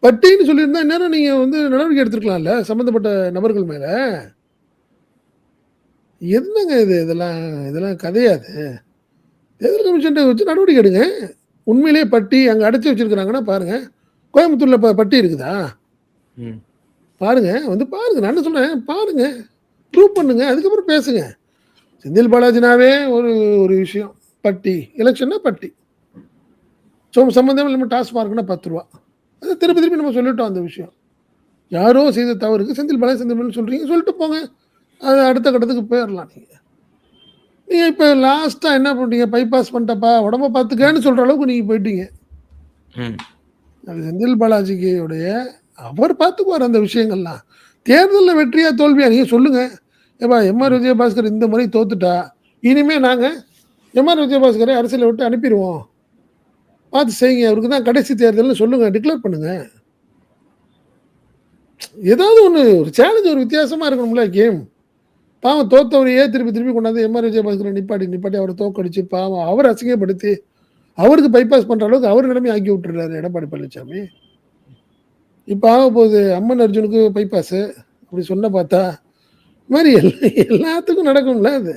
பட்டின்னு சொல்லியிருந்தா இந்நேரம் நீங்க வந்து நடவடிக்கை எடுத்திருக்கலாம்ல சம்மந்தப்பட்ட நபர்கள் மேல. என்னங்க இது இதெல்லாம் இதெல்லாம் கதையா இது? தேர்தல் கமிஷன்ட்ட வச்சு நடவடிக்கை எடுங்க. உண்மையிலேயே பட்டி அங்க அடைச்சு வச்சிருக்காங்கன்னா பாருங்க. கோயம்புத்தூர்ல பட்டி இருக்குதா? ம். பாருங்க. வந்து பாருங்க. நான் என்ன சொல்றேன், பாருங்க. ப்ரூவ் பண்ணுங்க. அதுக்கப்புறம் பேசுங்க. செந்தில் பாலாஜினாவே ஒரு ஒரு விஷயம். பட்டி. எலக்ஷன்னா பட்டி. சம்மந்தமே இல்லாம டாஸ்மார்க்னா ரூ. 10. அத திருப்பி திருப்பி நம்ம சொல்லிட்டோம் அந்த விஷயம். யாரோ செய்த தவறுக்கு செந்தில் பாலாஜி செந்தில் பாலாஜி சொல்றீங்க. சொல்லிட்டு போங்க. அது அடுத்த கட்டத்துக்கு போயிரலாம் நீங்க. நீங்க இப்ப லாஸ்ட்டா என்ன பண்றீங்க? பைபாஸ் பண்ணிட்டப்பா, உடம்ப பார்த்துக்கன்னு சொல்ற அளவுக்கு நீங்க போயிட்டீங்க. ம். அது செந்தில் பாலாஜிக்கு உடைய அவர் பார்த்துக்குவார் அந்த விஷயங்கள்லாம். தேர்தல்ல வெற்றியா, தோல்வியா நீங்க சொல்லுங்க. ஏப்பா எம்.ஆர். விஜயபாஸ்கர் இந்த முறை தோத்துட்டா, இனிமே நாங்க எம்.ஆர். விஜயபாஸ்கரை அரசியல விட்டு அனுப்பிருவோம். பார்த்து செய்யுங்க. அவருக்கு தான் கடைசி தேர்தல்னு சொல்லுங்க. டிக்ளேர் பண்ணுங்க. ஏதாவது ஒண்ணு ஒரு சேலஞ்ச் ஒரு வித்தியாசமா இருக்கணும்ல கேம். பாவம் தோத்தவரையே திருப்பி திருப்பி கொண்டாந்து எம்.ஆர். விஜயபாஸ்கரை நிப்பாட்டி அவரை தோற்கடிச்சு பாவம் அவர அசிங்கப்படுத்தி, அவருக்கு பைபாஸ் பண்ற அளவுக்கு அவர் நிலைமைய ஆக்கி விட்டுறாரு எடப்பாடி பழனிசாமி. இப்ப ஆகப்போகுது அம்மன் அர்ஜுனுக்கு பைபாஸு. அப்படி சொன்ன பார்த்தா, இது மாரி எல்லாத்துக்கும் நடக்கும்ல அது.